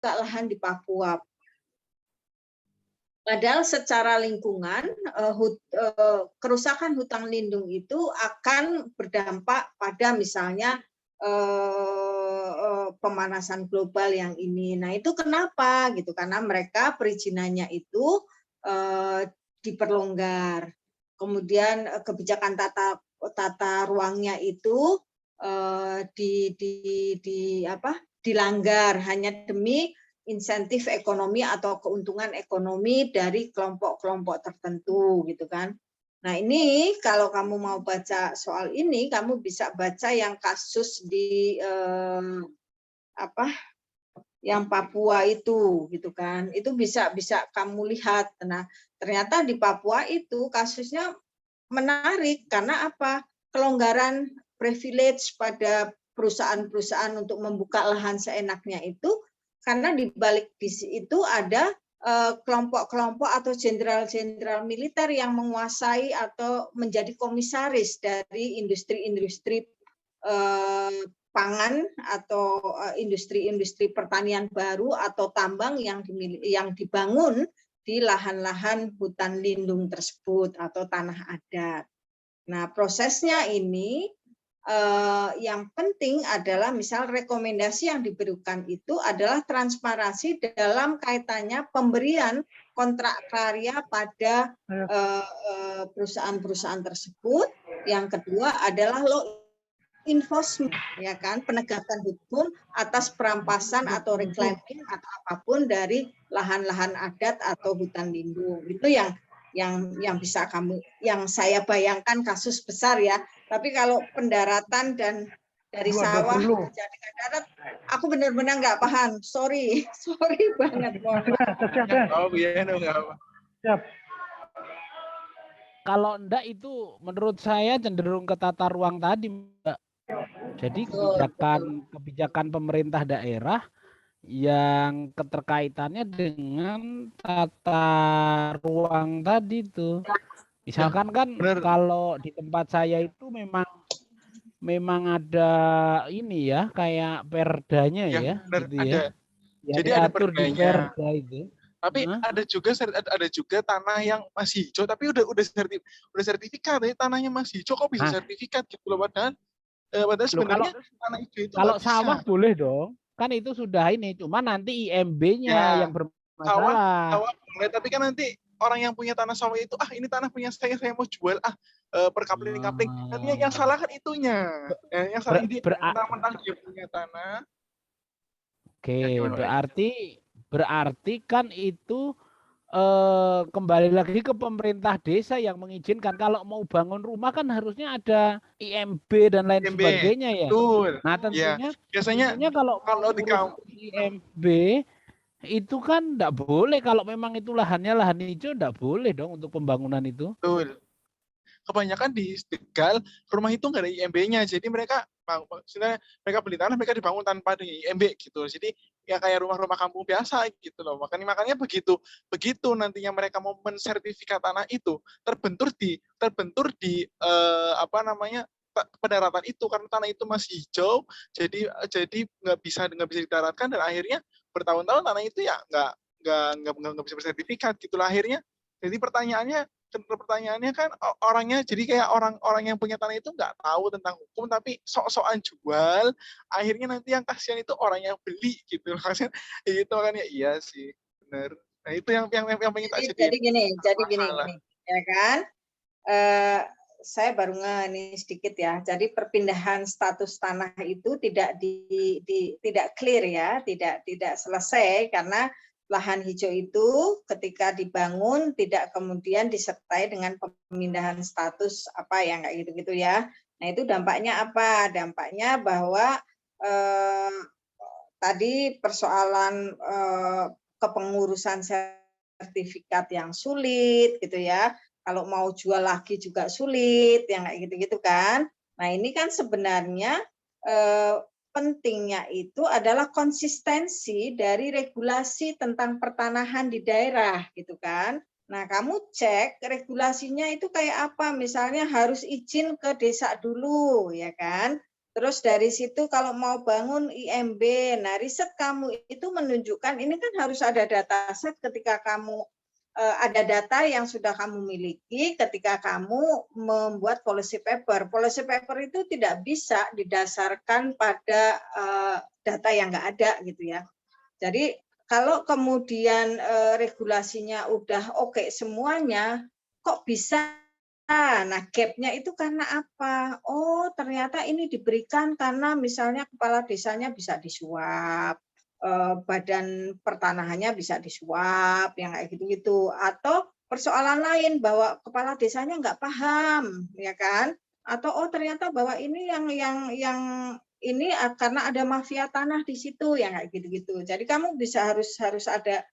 lahan di Papua. Padahal secara lingkungan kerusakan hutan lindung itu akan berdampak pada misalnya pemanasan global yang ini. Nah itu kenapa gitu? Karena mereka perizinannya itu diperlonggar. Kemudian kebijakan tata ruangnya itu dilanggar hanya demi insentif ekonomi atau keuntungan ekonomi dari kelompok-kelompok tertentu gitu kan. Nah ini kalau kamu mau baca soal ini, kamu bisa baca yang kasus di yang Papua itu gitu kan. Itu bisa kamu lihat. Nah ternyata di Papua itu kasusnya menarik karena apa? Kelonggaran privilege pada perusahaan-perusahaan untuk membuka lahan seenaknya itu karena di balik itu ada kelompok-kelompok atau jenderal-jenderal militer yang menguasai atau menjadi komisaris dari industri-industri pangan atau industri-industri pertanian baru atau tambang yang dibangun di lahan-lahan hutan lindung tersebut atau tanah adat. Nah, prosesnya ini yang penting adalah misal rekomendasi yang diberikan itu adalah transparansi dalam kaitannya pemberian kontrak karya pada perusahaan-perusahaan tersebut. Yang kedua adalah law enforcement, ya kan, penegakan hukum atas perampasan atau reclaiming atau apapun dari lahan-lahan adat atau hutan lindung. Itu yang bisa yang saya bayangkan kasus besar ya. Tapi kalau pendaratan dan dari sawah jadi ke darat, aku benar-benar nggak paham. Sorry banget. Oh iya, nggak apa. Siap. Kalau enggak itu menurut saya cenderung ke tata ruang tadi, Mbak. Jadi kebijakan pemerintah daerah yang keterkaitannya dengan tata ruang tadi tuh. Misalkan kan kalau di tempat saya itu memang ada ini ya kayak perdanya ya gitu ya. Jadi ada diatur di perdanya. perda itu. Tapi ada juga tanah yang masih hijau tapi udah sertifikat ya, tanahnya masih hijau kok bisa sertifikat gitu loh, padahal sebenarnya tanah hijau itu kalau sawah boleh dong. Kan itu sudah ini, cuma nanti IMB-nya yang bermasalah. Sawah boleh, tapi kan nanti orang yang punya tanah sawah itu, ini tanah punya saya mau jual, per kapling-kapling. Nantinya yang salah kan itunya. Yang salah mentang-mentang dia punya tanah. Oke, berarti kan itu kembali lagi ke pemerintah desa yang mengizinkan. Kalau mau bangun rumah kan harusnya ada IMB dan lain sebagainya ya. Betul. Nah tentunya, biasanya kalau di IMB itu kan enggak boleh, kalau memang itu lahannya lahan hijau enggak boleh dong untuk pembangunan itu. Betul. Kebanyakan di Tegal rumah itu nggak ada IMB-nya, jadi mereka beli tanah, mereka dibangun tanpa ada IMB gitu. Jadi ya kayak rumah-rumah kampung biasa gitu loh. Makanya begitu nantinya mereka mau mensertifikat tanah itu terbentur di pendaratan itu, karena tanah itu masih hijau, jadi nggak bisa didaratkan, dan akhirnya bertahun-tahun tanah itu ya nggak bisa bersertifikat gitulah akhirnya. Jadi pertanyaannya kan orangnya, jadi kayak orang yang punya tanah itu nggak tahu tentang hukum tapi sok-sokan jual, akhirnya nanti yang kasihan itu orang yang beli gitu. Kasihan itu kan ya. Iya sih, benar. Nah itu yang pengen tak jadi gini ya kan, saya baru nih sedikit ya. Jadi perpindahan status tanah itu tidak clear ya, tidak selesai karena lahan hijau itu ketika dibangun tidak kemudian disertai dengan pemindahan status apa yang kayak gitu-gitu ya. Nah itu dampaknya apa? Dampaknya bahwa tadi persoalan kepengurusan sertifikat yang sulit gitu ya. Kalau mau jual lagi juga sulit, yang kayak gitu-gitu kan. Nah ini kan sebenarnya pentingnya itu adalah konsistensi dari regulasi tentang pertanahan di daerah gitu kan. Nah kamu cek regulasinya itu kayak apa, misalnya harus izin ke desa dulu ya kan, Terus dari situ kalau mau bangun IMB, nah riset kamu itu menunjukkan ini kan harus ada dataset ketika kamu ada data yang sudah kamu miliki ketika kamu membuat policy paper. Policy paper itu tidak bisa didasarkan pada data yang nggak ada gitu ya. Jadi kalau kemudian regulasinya udah oke semuanya, kok bisa? Nah, gap-nya itu karena apa? Oh, ternyata ini diberikan karena misalnya kepala desanya bisa disuap, badan pertanahannya bisa disuap, yang kayak gitu-gitu. Atau persoalan lain bahwa kepala desanya nggak paham, ya kan? Atau oh ternyata bahwa ini yang ini karena ada mafia tanah di situ, yang kayak gitu-gitu. Jadi kamu bisa harus ada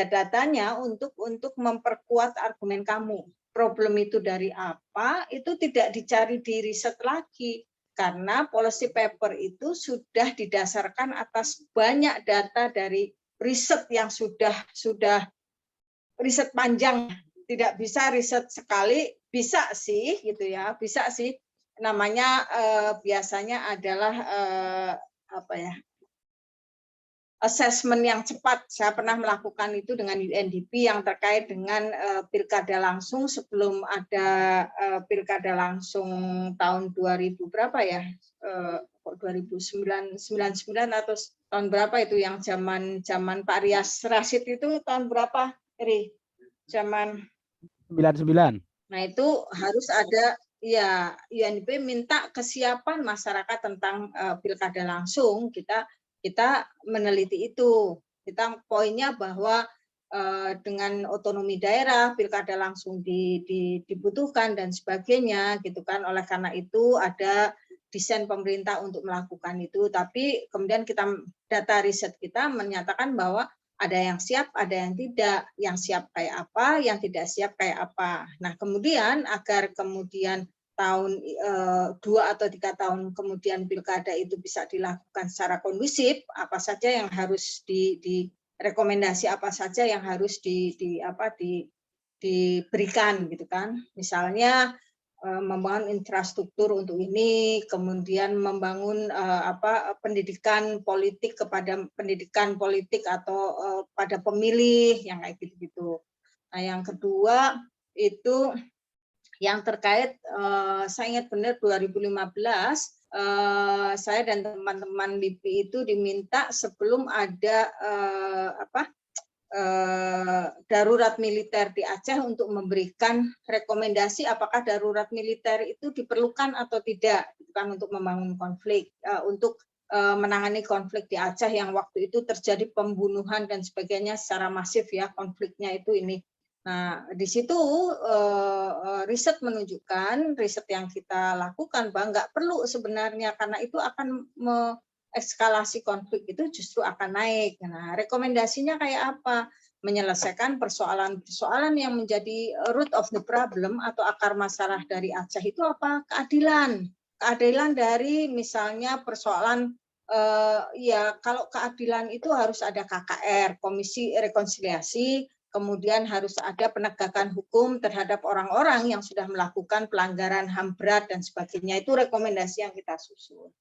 datanya untuk memperkuat argumen kamu. Problem itu dari apa? Itu tidak dicari di riset lagi karena policy paper itu sudah didasarkan atas banyak data dari riset yang sudah riset panjang. Tidak bisa riset sekali, bisa sih gitu ya, bisa sih. Namanya biasanya adalah apa ya? Assessment yang cepat. Saya pernah melakukan itu dengan UNDP yang terkait dengan pilkada langsung sebelum ada pilkada langsung tahun 2000 berapa ya? 2099 atau tahun berapa itu yang zaman Pak Rias Rasid itu tahun berapa? Zaman 99. Nah, itu harus ada ya UNDP minta kesiapan masyarakat tentang pilkada langsung. Kita meneliti itu. Kita poinnya bahwa dengan otonomi daerah pilkada langsung dibutuhkan dan sebagainya gitu kan. Oleh karena itu ada desain pemerintah untuk melakukan itu, tapi kemudian data riset kita menyatakan bahwa ada yang siap, ada yang tidak. Yang siap kayak apa, yang tidak siap kayak apa. Nah, kemudian agar kemudian tahun 2 atau 3 tahun kemudian pilkada itu bisa dilakukan secara kondusif, apa saja yang harus rekomendasi apa saja yang harus diberikan gitu kan. Misalnya membangun infrastruktur untuk ini, kemudian membangun pendidikan politik kepada pendidikan politik atau pada pemilih yang kayak gitu-gitu. Nah, yang kedua itu yang terkait saya ingat benar 2015 saya dan teman-teman LIPI itu diminta sebelum ada darurat militer di Aceh untuk memberikan rekomendasi apakah darurat militer itu diperlukan atau tidak, kan untuk membangun konflik, untuk menangani konflik di Aceh yang waktu itu terjadi pembunuhan dan sebagainya secara masif ya, konfliknya itu ini. Nah, di situ riset menunjukkan, riset yang kita lakukan bahwa nggak perlu sebenarnya karena itu akan eskalasi konflik itu justru akan naik. Nah, rekomendasinya kayak apa? Menyelesaikan persoalan-persoalan yang menjadi root of the problem atau akar masalah dari Aceh itu apa? Keadilan. Keadilan dari misalnya persoalan ya kalau keadilan itu harus ada KKR, Komisi Rekonsiliasi, kemudian harus ada penegakan hukum terhadap orang-orang yang sudah melakukan pelanggaran HAM berat dan sebagainya. Itu rekomendasi yang kita susun.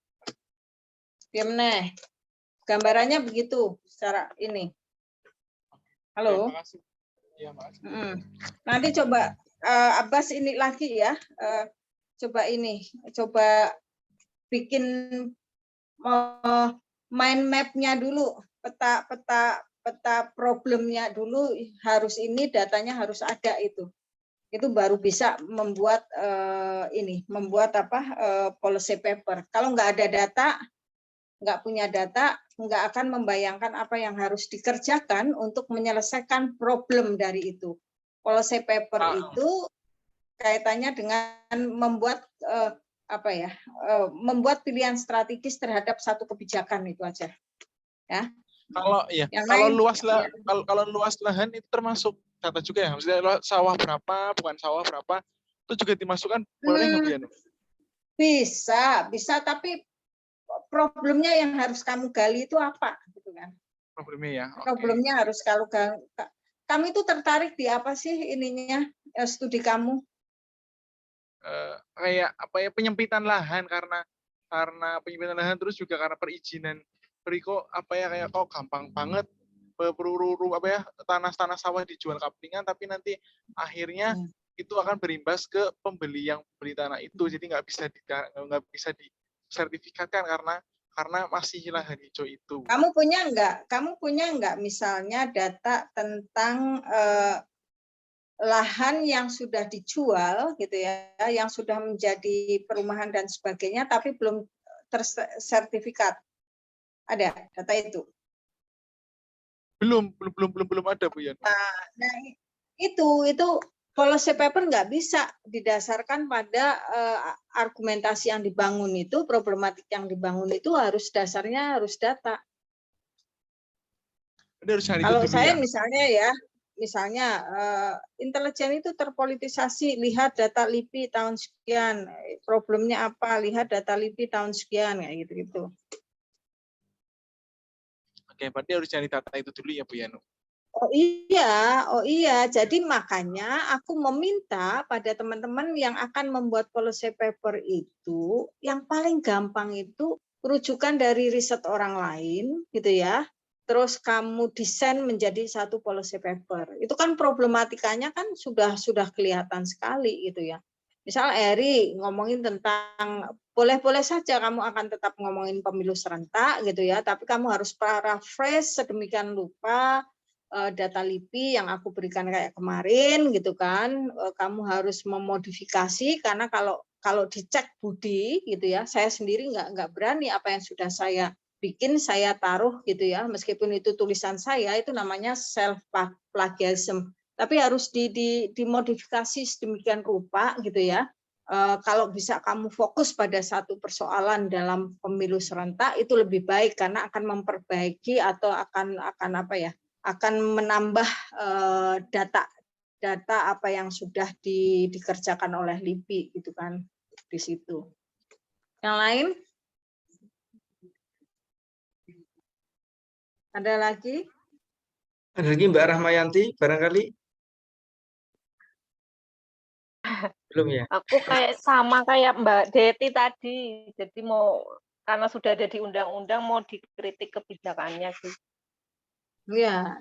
Gimana? Gambarannya begitu secara ini. Halo. Ya, makasih. Nanti coba Abbas ini lagi ya. Coba bikin mind map-nya dulu, peta problemnya dulu harus ini, datanya harus ada itu. Itu baru bisa membuat policy paper. Kalau nggak ada data, nggak punya data, nggak akan membayangkan apa yang harus dikerjakan untuk menyelesaikan problem dari itu. Policy paper itu kaitannya dengan membuat membuat pilihan strategis terhadap satu kebijakan itu aja. Ya. Kalau luas lahan itu termasuk data juga ya. Maksudnya sawah berapa, bukan sawah berapa, itu juga dimasukkan boleh nggak Bu Yani? Bisa, tapi problemnya yang harus kamu gali itu apa gitu kan. Problemnya ya. Problemnya harus kalau kamu itu tertarik di apa sih ininya studi kamu? Kayak apa ya, penyempitan lahan karena penyempitan lahan, terus juga karena perizinan kok apa ya, kayak kok gampang banget apa ya, tanah sawah dijual kaplingan, tapi nanti akhirnya itu akan berimbas ke pembeli yang beli tanah itu, jadi nggak bisa disertifikatkan karena masih lahan hijau itu. Kamu punya nggak misalnya data tentang lahan yang sudah dijual gitu ya, yang sudah menjadi perumahan dan sebagainya, tapi belum tersertifikat? Ada data itu? Belum ada, Bu Yan. Nah, itu policy paper nggak bisa didasarkan pada argumentasi yang dibangun itu, problematik yang dibangun itu dasarnya harus data. Kalau saya misalnya intelijen itu terpolitisasi, lihat data LIPI tahun sekian, problemnya apa, lihat data LIPI tahun sekian, kayak gitu-gitu. Oke, berarti harus cari data itu dulu ya, Bu Yanu. Oh iya. Jadi makanya aku meminta pada teman-teman yang akan membuat policy paper itu, yang paling gampang itu rujukan dari riset orang lain, gitu ya. Terus kamu desain menjadi satu policy paper. Itu kan problematikanya kan sudah kelihatan sekali, gitu ya. Misal Eri ngomongin tentang boleh-boleh saja kamu akan tetap ngomongin pemilu serentak, gitu ya. Tapi kamu harus paraphrase sedemikian rupa data LIPI yang aku berikan kayak kemarin gitu kan, kamu harus memodifikasi karena kalau dicek Budi gitu ya, saya sendiri nggak berani apa yang sudah saya bikin saya taruh gitu ya, meskipun itu tulisan saya, itu namanya self plagiarism, tapi harus dimodifikasi sedemikian rupa gitu ya. Kalau bisa kamu fokus pada satu persoalan dalam pemilu serentak itu lebih baik karena akan memperbaiki atau akan apa ya, akan menambah data apa yang sudah dikerjakan oleh LIPI gitu kan di situ. Yang lain? Ada lagi? Ada lagi Mbak Rahmayanti barangkali? Belum ya? Aku sama kayak Mbak Deti tadi. Jadi karena sudah ada di undang-undang mau dikritik kebijakannya sih. Ya,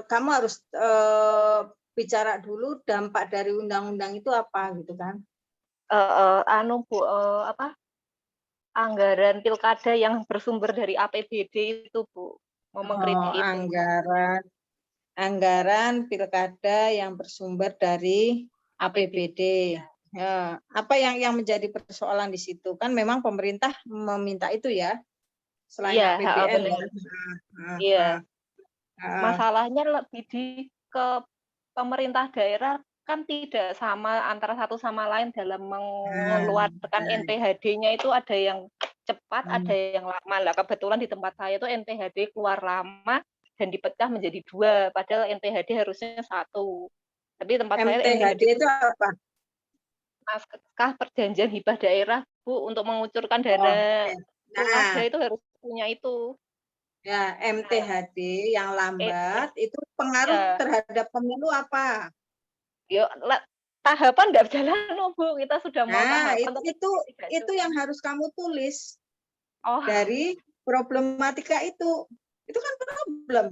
kamu harus bicara dulu dampak dari undang-undang itu apa gitu kan? Anggaran pilkada yang bersumber dari APBD itu, Bu, mau mengkritik itu. Anggaran pilkada yang bersumber dari APBD. Ya, apa yang menjadi persoalan di situ? Kan memang pemerintah meminta itu ya, selain APBN. Iya. Masalahnya lebih ke pemerintah daerah kan tidak sama antara satu sama lain dalam mengeluarkan NTHD-nya itu, ada yang cepat, ada yang lama. Lah kebetulan di tempat saya itu NTHD keluar lama dan dipecah menjadi 2, padahal NTHD harusnya 1. Tapi tempat saya NTHD itu apa? Naskah perjanjian hibah daerah, Bu, untuk mengucurkan dana pilkada itu harus punya itu. Ya, MTHD yang lambat itu pengaruh terhadap pemilu apa? Yuk, tahapan nggak jalan, Bu. Kita sudah mau tahapan. Itu yang harus kamu tulis dari problematika itu. Itu kan problem.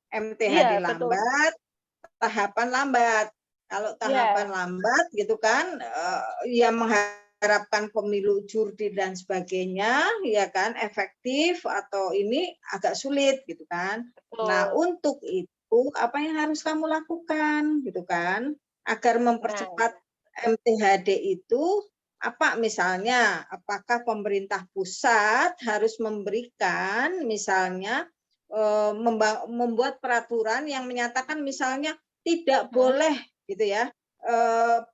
MTHD lambat, tahapan lambat. Kalau tahapan lambat gitu kan, ya mengharapkan pemilu jurdil dan sebagainya, ya kan, efektif atau ini agak sulit gitu kan. Nah, untuk itu apa yang harus kamu lakukan gitu kan, agar mempercepat MTHD itu apa misalnya, apakah pemerintah pusat harus memberikan misalnya membuat peraturan yang menyatakan misalnya tidak boleh gitu ya,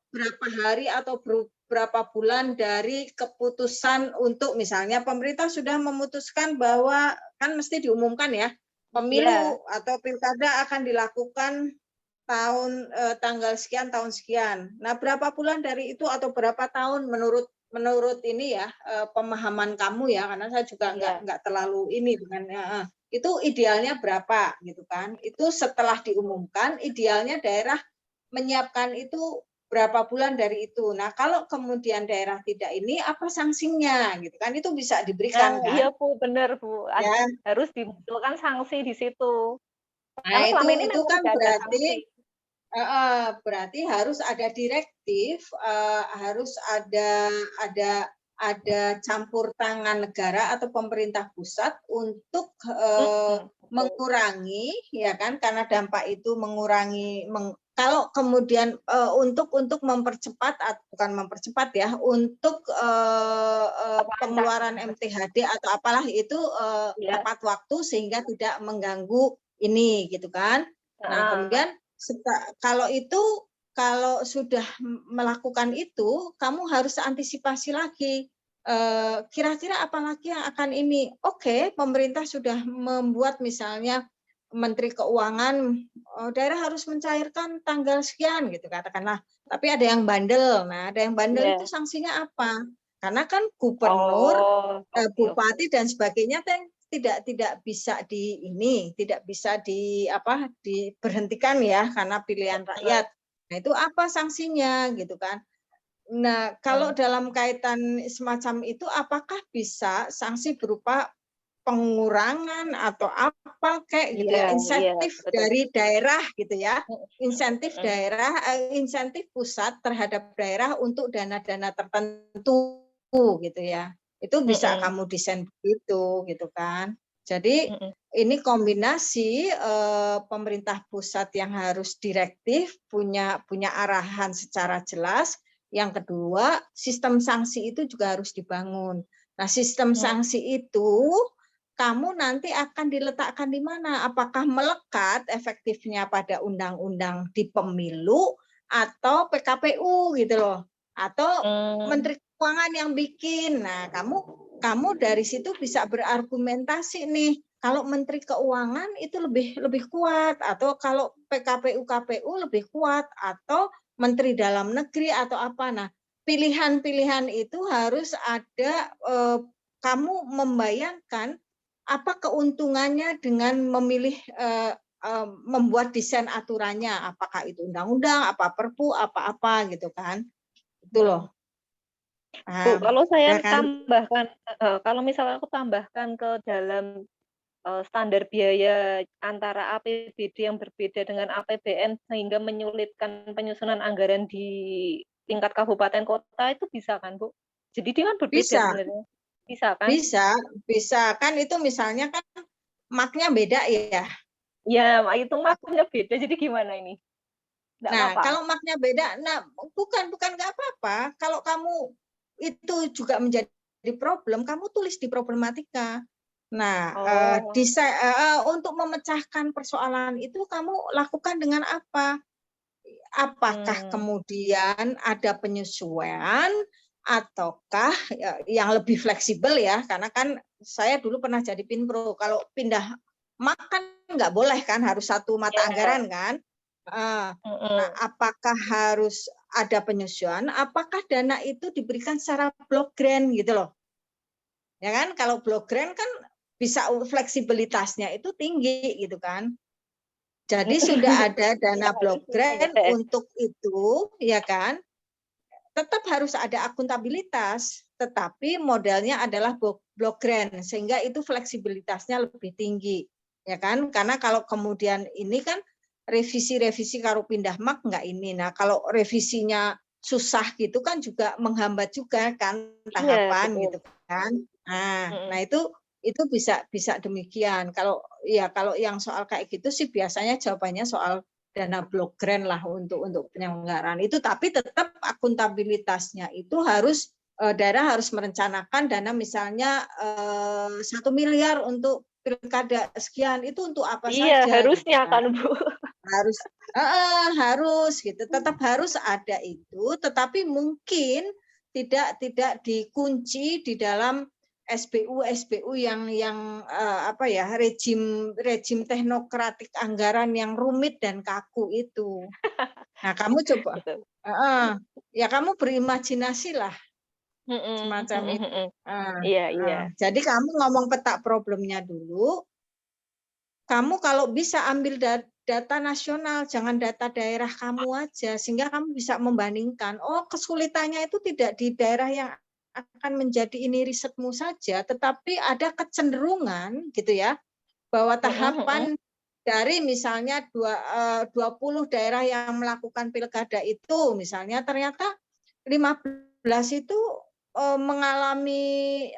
berapa hari atau berapa bulan dari keputusan untuk misalnya pemerintah sudah memutuskan bahwa kan mesti diumumkan ya, pemilu atau pilkada akan dilakukan tanggal sekian tahun sekian. Nah, berapa bulan dari itu atau berapa tahun menurut ini ya, pemahaman kamu ya, karena saya juga nggak terlalu ini dengan itu idealnya berapa gitu kan. Itu setelah diumumkan idealnya daerah menyiapkan itu berapa bulan dari itu. Nah, kalau kemudian daerah tidak ini, apa sanksinya gitu kan? Itu bisa diberikan kan? Iya Bu, benar Bu. Ya. Harus dimunculkan sanksi di situ. Nah, Karena selama ini itu memang kan tidak ada sanksi. berarti harus ada direktif, harus ada campur tangan negara atau pemerintah pusat untuk mengurangi, ya kan? Karena dampak itu mengurangi. Kalau kemudian untuk mempercepat, bukan mempercepat ya, untuk pengeluaran MTHD atau apalah itu tepat waktu sehingga tidak mengganggu ini, gitu kan? Nah, kemudian kalau sudah melakukan itu, kamu harus antisipasi lagi. Kira-kira apa lagi yang akan ini? Oke, pemerintah sudah membuat misalnya Menteri Keuangan, daerah harus mencairkan tanggal sekian gitu katakanlah. Tapi ada yang bandel. Nah, ada yang bandel itu sanksinya apa? Karena kan gubernur, bupati dan sebagainya tidak bisa diberhentikan ya karena pilihan rakyat. Nah, itu apa sanksinya gitu kan? Nah, kalau dalam kaitan semacam itu apakah bisa sanksi berupa pengurangan atau apa kayak gitu ya, insentif dari daerah gitu ya. Insentif daerah, insentif pusat terhadap daerah untuk dana-dana tertentu gitu ya. Itu bisa kamu desain begitu gitu kan. Jadi ini kombinasi pemerintah pusat yang harus direktif, punya arahan secara jelas. Yang kedua, sistem sanksi itu juga harus dibangun. Nah, sistem sanksi itu kamu nanti akan diletakkan di mana? Apakah melekat efektifnya pada undang-undang di pemilu atau PKPU gitu loh, atau Menteri Keuangan yang bikin. Nah, kamu dari situ bisa berargumentasi nih. Kalau Menteri Keuangan itu lebih kuat, atau kalau PKPU KPU lebih kuat, atau Menteri Dalam Negeri atau apa. Nah, pilihan-pilihan itu harus ada. Kamu membayangkan apa keuntungannya dengan memilih membuat desain aturannya, apakah itu undang-undang, apa perpu, apa-apa gitu kan. Itu loh. Bu, kalau saya tambahkan, kalau misalnya aku tambahkan ke dalam standar biaya antara APBD yang berbeda dengan APBN sehingga menyulitkan penyusunan anggaran di tingkat kabupaten kota, itu bisa kan Bu? Jadi dia kan berbeda sebenarnya. Bisa kan? Bisa kan, itu misalnya kan maknya beda ya. Ya, itu maknya beda. Jadi gimana ini? Nah, kalau maknya beda, nah bukan nggak apa-apa. Kalau kamu itu juga menjadi problem, kamu tulis di problematika. Nah, untuk memecahkan persoalan itu kamu lakukan dengan apa? Apakah kemudian ada penyesuaian ataukah yang lebih fleksibel ya? Karena kan saya dulu pernah jadi Pinpro. Kalau pindah makan nggak boleh kan, harus satu mata anggaran kan? Nah, apakah harus ada penyesuaian? Apakah dana itu diberikan secara block grant gitu loh? Ya kan? Kalau block grant kan bisa fleksibilitasnya itu tinggi gitu kan? Jadi sudah ada dana block grant untuk itu, ya kan? Tetap harus ada akuntabilitas, tetapi modelnya adalah block grant, sehingga itu fleksibilitasnya lebih tinggi, ya kan? Karena kalau kemudian ini kan revisi karo pindah mak nggak ini. Nah, kalau revisinya susah gitu kan juga menghambat juga kan tahapan gitu kan. Nah itu bisa demikian. Kalau yang soal kayak gitu sih biasanya jawabannya soal dana block grant lah untuk penyelenggaraan itu, tapi tetap akuntabilitasnya itu harus daerah harus merencanakan dana misalnya 1 miliar untuk pilkada sekian, itu untuk apa saja? Iya, harusnya gitu, kan Bu. Harus gitu, tetap harus ada itu, tetapi mungkin tidak dikunci di dalam SBU yang rejim teknokratik anggaran yang rumit dan kaku itu. Nah, kamu coba kamu berimajinasi lah semacam itu. Iya. Jadi kamu ngomong peta problemnya dulu. Kamu kalau bisa ambil data nasional, jangan data daerah kamu aja, sehingga kamu bisa membandingkan. Oh, kesulitannya itu tidak di daerah yang akan menjadi ini risetmu saja, tetapi ada kecenderungan gitu ya, bahwa tahapan dari misalnya 20 daerah yang melakukan pilkada itu, misalnya ternyata 15 itu mengalami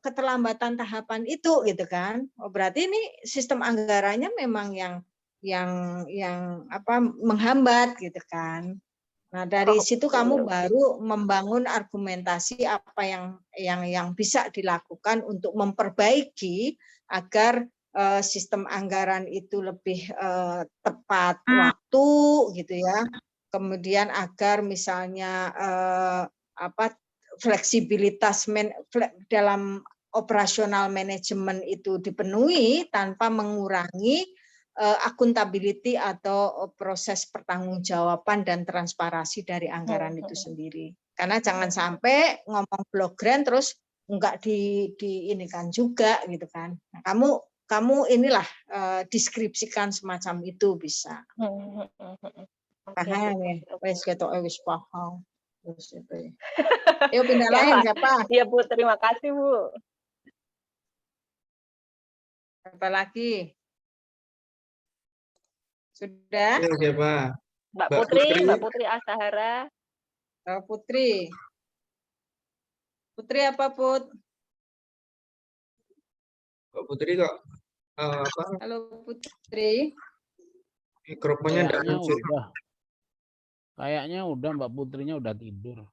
keterlambatan tahapan itu gitu kan. Oh, berarti ini sistem anggarannya memang yang menghambat gitu kan. Nah, dari situ kamu baru membangun argumentasi apa yang bisa dilakukan untuk memperbaiki agar sistem anggaran itu lebih tepat waktu gitu ya. Kemudian agar misalnya fleksibilitas dalam operasional manajemen itu dipenuhi tanpa mengurangi akuntability atau proses pertanggungjawaban dan transparansi dari anggaran itu sendiri. Karena jangan sampai ngomong blok grant terus enggak diinikan juga gitu kan. Nah, kamu inilah deskripsikan semacam itu bisa. Paham ya? Wes ketok wis paham. Terus itu. Yuk pindah lain siapa? Iya Bu, terima kasih Bu. Siapa lagi? Sudah? Ya, siapa? Mbak Putri Asahara. Putri. Putri apa, Put? Mbak Putri kok Halo Putri. mikrofonnya enggak muncul. Kayaknya udah Mbak Putrinya udah tidur.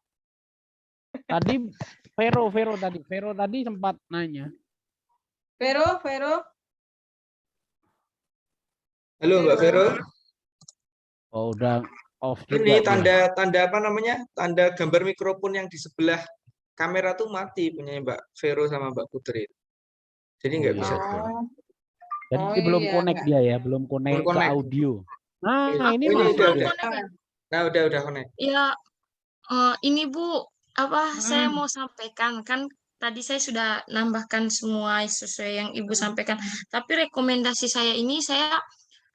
Tadi Vero tadi sempat nanya. Vero. Halo Mbak Vero. Oh, udah off juga. Ini tanda apa namanya? Tanda gambar mikrofon yang di sebelah kamera tuh mati punya Mbak Vero sama Mbak Putri. Jadi nggak bisa. Jadi belum connect dia ya, belum connect ke audio. Nah, ini masuk. Nah, udah connect. Ya, ini Bu, saya mau sampaikan, kan tadi saya sudah nambahkan semua sesuai yang Ibu sampaikan. Tapi rekomendasi saya ini saya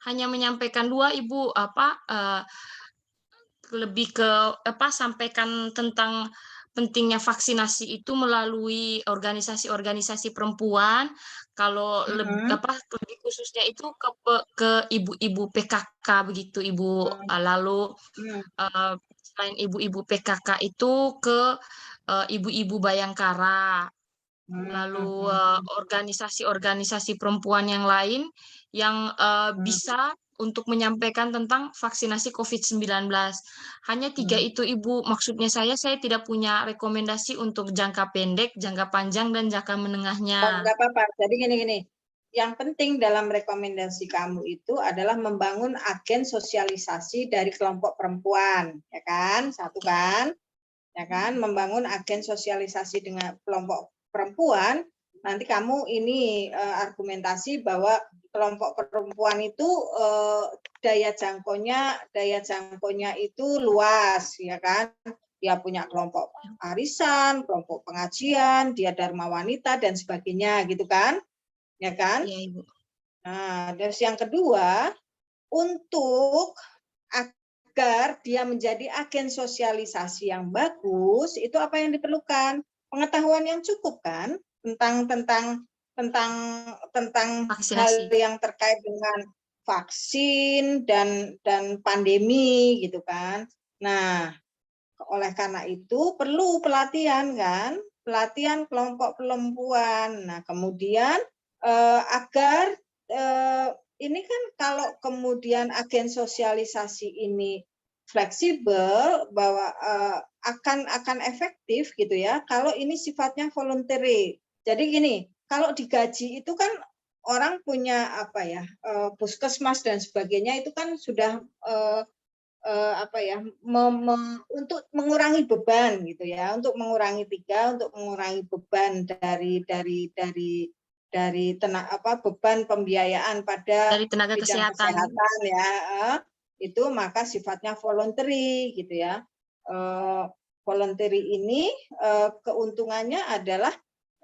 hanya menyampaikan 2, Ibu, lebih ke sampaikan tentang pentingnya vaksinasi itu melalui organisasi-organisasi perempuan. Kalau lebih khususnya itu ke ibu-ibu PKK begitu Ibu. Lalu selain ibu-ibu PKK itu ke ibu-ibu Bayangkara. Lalu organisasi-organisasi perempuan yang lain yang bisa untuk menyampaikan tentang vaksinasi COVID-19. Hanya 3 itu Ibu. Maksudnya saya tidak punya rekomendasi untuk jangka pendek, jangka panjang, dan jangka menengahnya. Enggak apa-apa. Jadi gini. Yang penting dalam rekomendasi kamu itu adalah membangun agen sosialisasi dari kelompok perempuan, ya kan? Satu kan? Ya kan? Membangun agen sosialisasi dengan kelompok perempuan. Nanti kamu ini argumentasi bahwa kelompok perempuan itu daya jangkaunya itu luas, ya kan? Dia punya kelompok arisan, kelompok pengajian, dia dharma wanita dan sebagainya, gitu kan? Ya kan? Iya, Ibu. Nah, terus yang kedua, untuk agar dia menjadi agen sosialisasi yang bagus, itu apa yang diperlukan? Pengetahuan yang cukup kan tentang hal yang terkait dengan vaksin dan pandemi gitu kan. Nah, oleh karena itu perlu pelatihan kan, pelatihan kelompok perempuan. Nah, kemudian agar ini kan kalau kemudian agen sosialisasi ini fleksibel bahwa akan efektif gitu ya kalau ini sifatnya voluntary. Jadi gini, kalau digaji itu kan orang punya puskesmas dan sebagainya itu kan sudah untuk mengurangi beban gitu ya, untuk mengurangi mengurangi beban dari beban pembiayaan pada dari tenaga bidang kesehatan ya, itu maka sifatnya voluntary gitu ya. Voluntary ini keuntungannya adalah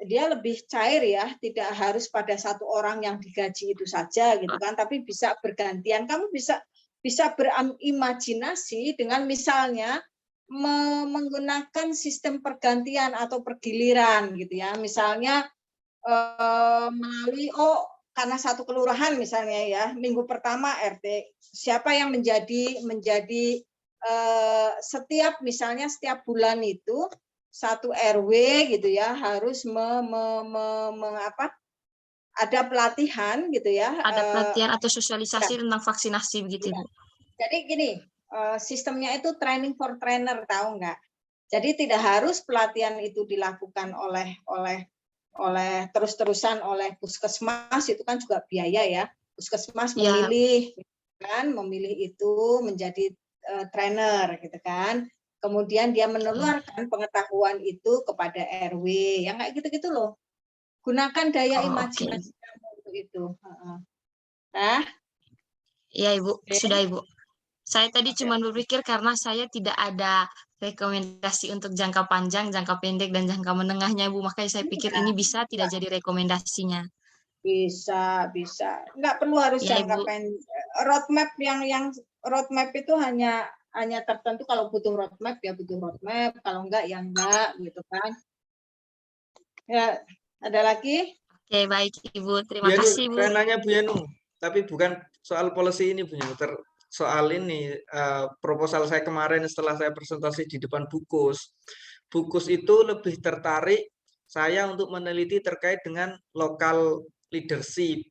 dia lebih cair ya, tidak harus pada satu orang yang digaji itu saja gitu kan, tapi bisa bergantian. Kamu bisa berimajinasi dengan misalnya menggunakan sistem pergantian atau pergiliran gitu ya. Misalnya melalui karena satu kelurahan misalnya ya, minggu pertama RT siapa yang menjadi setiap bulan itu satu RW gitu ya harus ada pelatihan gitu ya. Ada pelatihan atau sosialisasi tentang vaksinasi begitu, Ibu. Jadi gini, sistemnya itu training for trainer, tahu nggak? Jadi tidak harus pelatihan itu dilakukan oleh terus-terusan oleh puskesmas, itu kan juga biaya ya. Puskesmas memilih itu menjadi trainer gitu kan. Kemudian dia menularkan pengetahuan itu kepada RW, yang kayak gitu-gitu loh. Gunakan daya imajinasi kamu untuk itu. Nah, ya Ibu, sudah Ibu. Saya tadi cuma berpikir karena saya tidak ada rekomendasi untuk jangka panjang, jangka pendek, dan jangka menengahnya, Bu. Makanya saya pikir ini bisa tidak jadi rekomendasinya. Bisa. Nggak perlu harus ya, jangka pendek. Roadmap yang roadmap itu hanya tertentu. Kalau butuh roadmap ya butuh roadmap, kalau enggak ya enggak gitu kan. Ya, ada lagi? Oke, baik Ibu. Terima kasih, Bu. Saya nanya Bu Yanu, tapi bukan soal policy ini Bu Yanu, soal ini proposal saya kemarin setelah saya presentasi di depan Bukus. Bukus itu lebih tertarik saya untuk meneliti terkait dengan local leadership.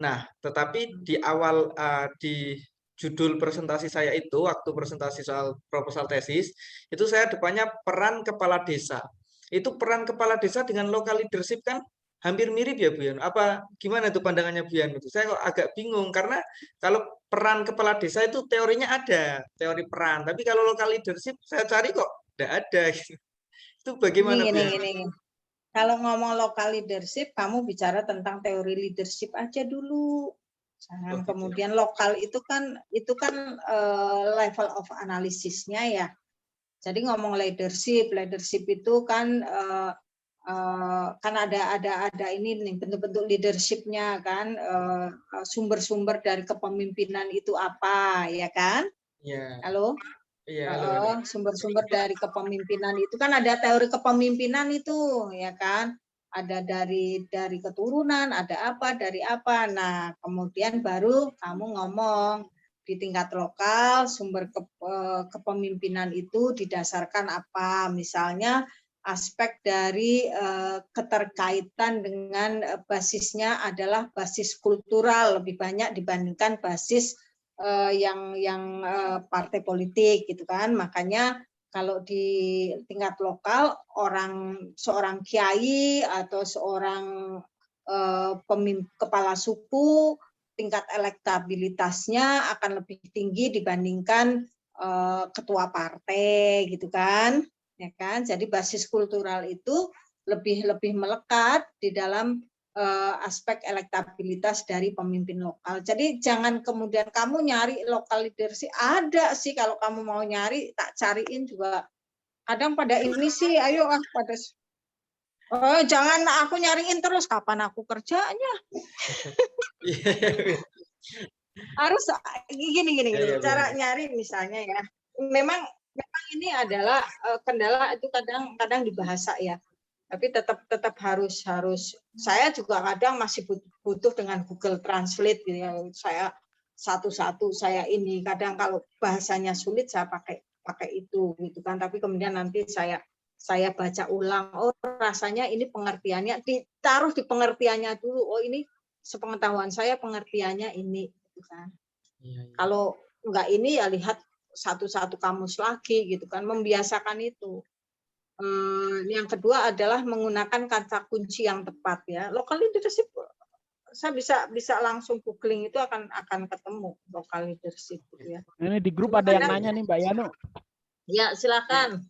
Nah, tetapi di awal di judul presentasi saya itu, waktu presentasi soal proposal tesis, itu saya depannya peran kepala desa. Itu peran kepala desa dengan local leadership kan hampir mirip ya Bu Yanu. Apa gimana tuh pandangannya Bu Yanu? Saya kok agak bingung karena kalau peran kepala desa itu teorinya ada, teori peran. Tapi kalau local leadership saya cari kok tidak ada. Itu bagaimana Bu Yanu? Kalau ngomong local leadership, kamu bicara tentang teori leadership aja dulu. Jangan kemudian lokal itu kan level of analisisnya ya. Jadi ngomong leadership itu kan ada ini nih bentuk-bentuk leadershipnya kan, sumber-sumber dari kepemimpinan itu apa ya kan? Ya. Halo? Iya, sumber-sumber dari kepemimpinan itu kan ada teori kepemimpinan itu ya kan, ada dari keturunan, ada apa dari apa. Nah kemudian baru kamu ngomong di tingkat lokal sumber kepemimpinan itu didasarkan apa, misalnya aspek dari keterkaitan dengan basisnya adalah basis kultural lebih banyak dibandingkan basis yang partai politik gitu kan. Makanya kalau di tingkat lokal seorang kiai atau seorang kepala suku tingkat elektabilitasnya akan lebih tinggi dibandingkan ketua partai gitu kan, ya kan. Jadi basis kultural itu lebih melekat di dalam aspek elektabilitas dari pemimpin lokal. Jadi jangan kemudian kamu nyari lokal leadership, ada sih kalau kamu mau nyari, tak cariin juga. Kadang pada ini sih, ayo pada jangan aku nyariin terus, kapan aku kerjanya? Harus gini, cara nyari misalnya ya. Memang ini adalah kendala itu kadang di bahasa ya. Tapi tetap harus saya juga kadang masih butuh dengan Google Translate gitu ya. Saya satu-satu saya ini kadang kalau bahasanya sulit saya pakai itu gitu kan, tapi kemudian nanti saya baca ulang, oh rasanya ini pengertiannya ditaruh di pengertiannya dulu, oh ini sepengetahuan saya pengertiannya ini gitu kan. Kalau enggak ini ya lihat satu-satu kamus lagi gitu kan, membiasakan itu. Yang kedua adalah menggunakan kata kunci yang tepat ya. Local leadership saya bisa langsung googling itu akan ketemu local leadership gitu ya. Ini di grup ada yang nanya nih Mbak Yanu. Ya, silakan.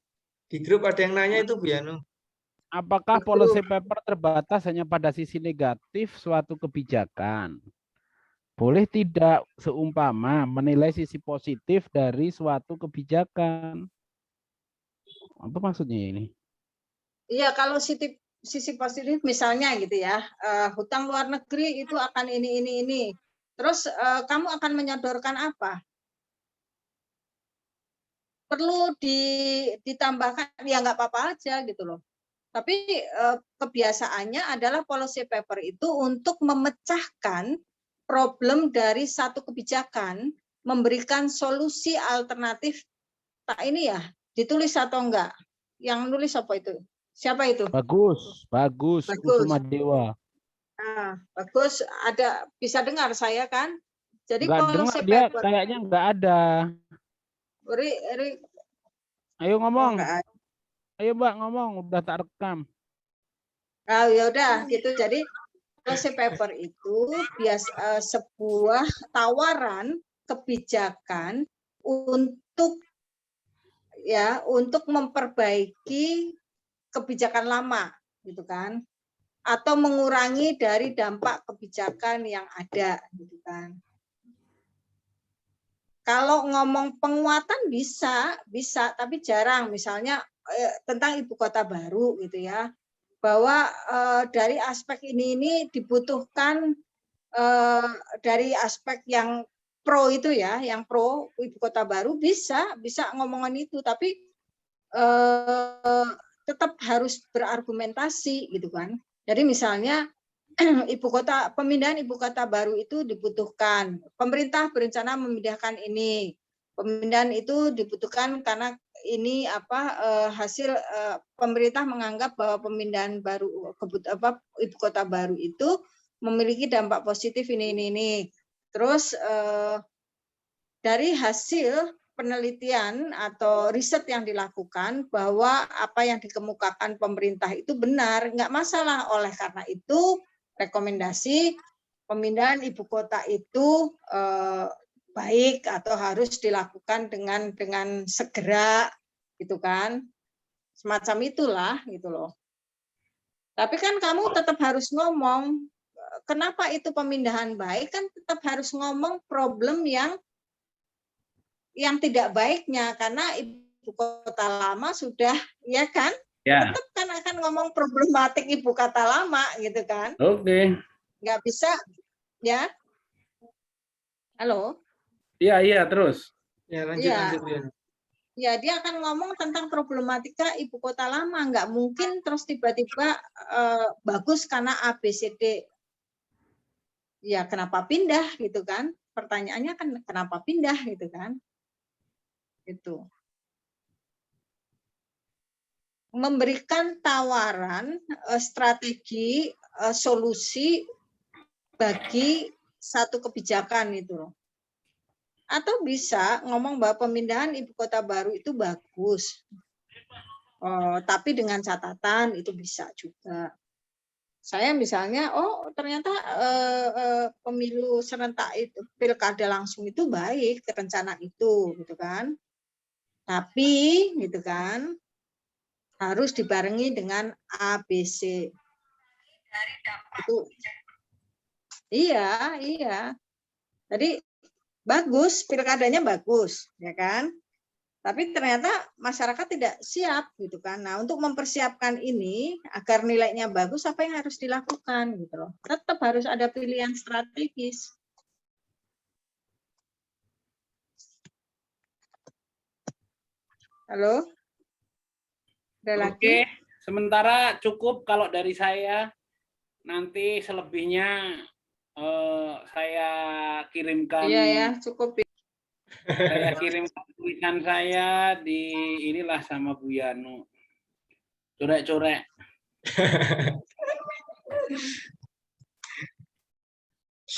Di grup ada yang nanya itu Bu Yanu. Apakah policy paper terbatas hanya pada sisi negatif suatu kebijakan? Boleh tidak seumpama menilai sisi positif dari suatu kebijakan? Apa maksudnya ini? Iya, kalau sisi positif misalnya gitu ya, hutang luar negeri itu akan ini. Terus kamu akan menyodorkan apa? Perlu ditambahkan, ya nggak apa-apa aja gitu loh. Tapi kebiasaannya adalah policy paper itu untuk memecahkan problem dari satu kebijakan, memberikan solusi alternatif. Tak ini ya, ditulis atau enggak? Yang nulis apa itu? Siapa itu? Bagus. Kusuma Dewa. Nah, bagus, ada bisa dengar saya kan? Jadi Enggak dengar, policy dia paper. kayaknya enggak ada. Ayo ngomong. Ayo Mbak ngomong, udah tak rekam. Ya udah gitu. Jadi policy paper itu sebuah tawaran kebijakan untuk memperbaiki kebijakan lama gitu kan, atau mengurangi dari dampak kebijakan yang ada gitu kan. Kalau ngomong penguatan bisa, tapi jarang. Misalnya tentang ibu kota baru gitu ya, bahwa dari aspek ini dibutuhkan dari aspek yang pro itu ya, yang pro ibu kota baru bisa ngomongin itu, tapi tetap harus berargumentasi gitu kan. Jadi misalnya pemindahan ibu kota baru itu dibutuhkan. Pemerintah berencana memindahkan ini. Pemindahan itu dibutuhkan karena ini hasil pemerintah menganggap bahwa pemindahan ibu kota baru itu memiliki dampak positif ini. Terus dari hasil penelitian atau riset yang dilakukan bahwa apa yang dikemukakan pemerintah itu benar, nggak masalah. Oleh karena itu rekomendasi pemindahan ibu kota itu baik atau harus dilakukan dengan segera gitu kan, semacam itulah gitu loh. Tapi kan kamu tetap harus ngomong kenapa itu pemindahan baik, kan tetap harus ngomong problem yang tidak baiknya, karena ibu kota lama sudah ya kan. Ya. Tetap kan akan ngomong problematik ibu kota lama gitu kan. Oke. Nggak bisa ya. Halo. Iya terus. Ya lanjut. Ya dia akan ngomong tentang problematika ibu kota lama, nggak mungkin terus tiba-tiba bagus karena ABCD. Ya kenapa pindah gitu kan? Pertanyaannya kan kenapa pindah gitu kan? Itu. Memberikan tawaran strategi solusi bagi satu kebijakan itu loh. Atau bisa ngomong bahwa pemindahan ibu kota baru itu bagus, tapi dengan catatan itu bisa juga. Saya misalnya, ternyata pemilu serentak itu, pilkada langsung itu baik, rencana itu, gitu kan. Tapi, gitu kan, harus dibarengi dengan ABC. Itu. Iya. Jadi bagus, pilkadanya bagus, ya kan? Tapi ternyata masyarakat tidak siap, gitu kan? Nah, untuk mempersiapkan ini agar nilainya bagus, apa yang harus dilakukan, gitu loh? Tetap harus ada pilihan strategis. Halo? Oke, sementara cukup kalau dari saya. Nanti selebihnya saya kirimkan. Iya ya, cukup. Saya kirimkan tulisan saya di inilah sama Bu Yanu. Corek-corek.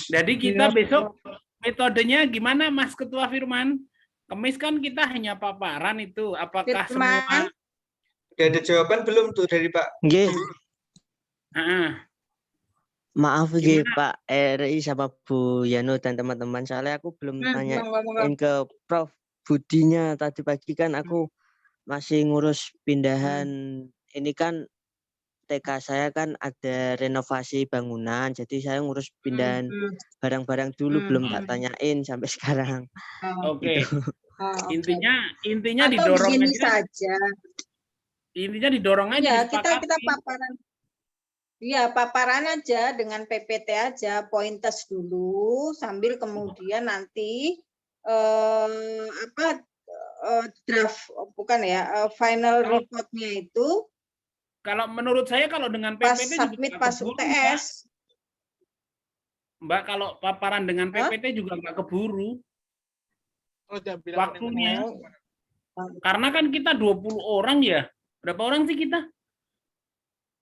Jadi kita besok metodenya gimana, Mas Ketua Firman? Kemis kan kita hanya paparan itu. Apakah Firman. semua? Udah ada jawaban belum tuh dari Pak? Nggih. Maaf nggih Pak Eri sama Bu Yano dan teman-teman, soalnya aku belum tanyain ke Prof Budinya. Tadi pagi kan aku masih ngurus pindahan. Ini kan TK saya kan ada renovasi bangunan, jadi saya ngurus pindahan barang-barang dulu, belum tak tanyain sampai sekarang. Oke. Gitu. Intinya atau didorong begini aja. Saja. Intinya didorong aja. Ya, kita paparan. Iya, paparan aja dengan PPT aja, pointers dulu, sambil kemudian nanti draft, bukan ya, final reportnya itu. Kalau menurut saya kalau dengan pas PPT submit juga pas keburu, UTS. Mbak, kalau paparan dengan PPT juga nggak keburu waktunya. Karena kan kita 20 orang ya. Berapa orang sih kita?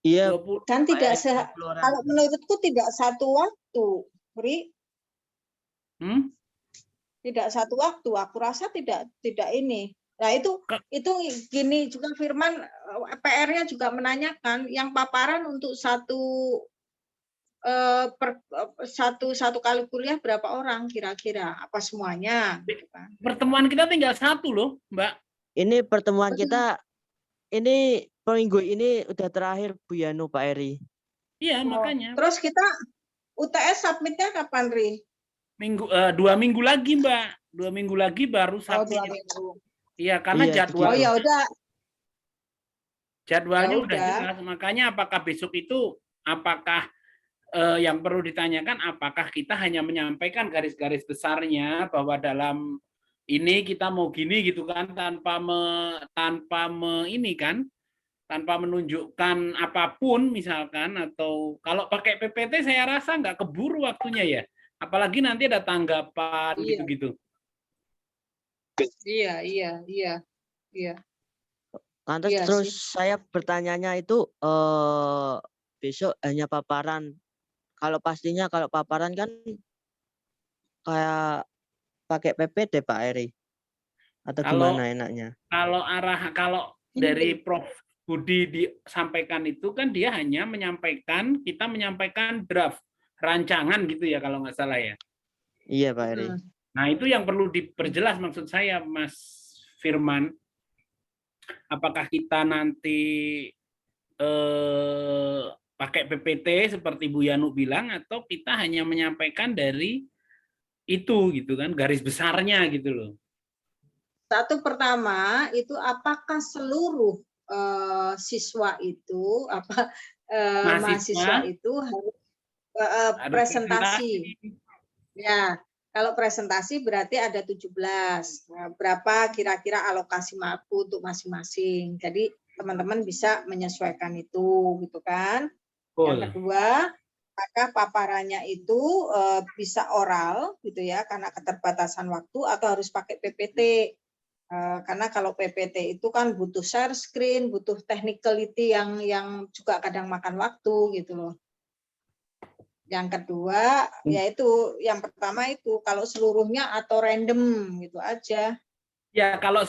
Iya. Kan tidak kalau menurutku tidak satu waktu, Pri. Tidak satu waktu. Aku rasa tidak ini. Nah, itu gini juga Firman, PR-nya juga menanyakan yang paparan untuk satu kali kuliah berapa orang kira-kira? Apa semuanya? Pertemuan kita tinggal satu loh, Mbak. Ini pertemuan kita ini minggu ini udah terakhir Bu Yanu, Pak Eri. Iya, makanya. Terus kita UTS submitnya kapan, Ri? 2 minggu lagi, Mbak. 2 minggu lagi baru submit. 2 minggu. Iya, karena jadwal. Oh ya udah. Jadwalnya udah jelas. Makanya apakah besok itu yang perlu ditanyakan, apakah kita hanya menyampaikan garis-garis besarnya bahwa dalam ini kita mau gini gitu kan, tanpa menunjukkan apapun misalkan, atau kalau pakai PPT saya rasa nggak keburu waktunya ya, apalagi nanti ada tanggapan gitu-gitu. Iya. Lantas terus saya bertanyanya itu besok hanya paparan. Kalau pastinya kalau paparan kan kayak pakai PPT Pak Eri. Atau gimana enaknya? Kalau dari Prof Budi disampaikan itu kan dia hanya kita menyampaikan draft rancangan gitu ya kalau nggak salah ya. Iya Pak Eri. Nah itu yang perlu diperjelas maksud saya Mas Firman. Apakah kita nanti pakai PPT seperti Bu Yanu bilang, atau kita hanya menyampaikan dari itu gitu kan, garis besarnya gitu loh. Satu pertama itu apakah seluruh siswa itu mahasiswa itu harus presentasi. Ya, kalau presentasi berarti ada 17. Nah, berapa kira-kira alokasi waktu untuk masing-masing. Jadi teman-teman bisa menyesuaikan itu gitu kan. Yang kedua, maka paparannya itu bisa oral gitu ya karena keterbatasan waktu, atau harus pakai PPT. Karena kalau PPT itu kan butuh share screen, butuh technicality yang juga kadang makan waktu gitu loh. Yang kedua, yaitu yang pertama itu kalau seluruhnya atau random gitu aja. Ya, kalau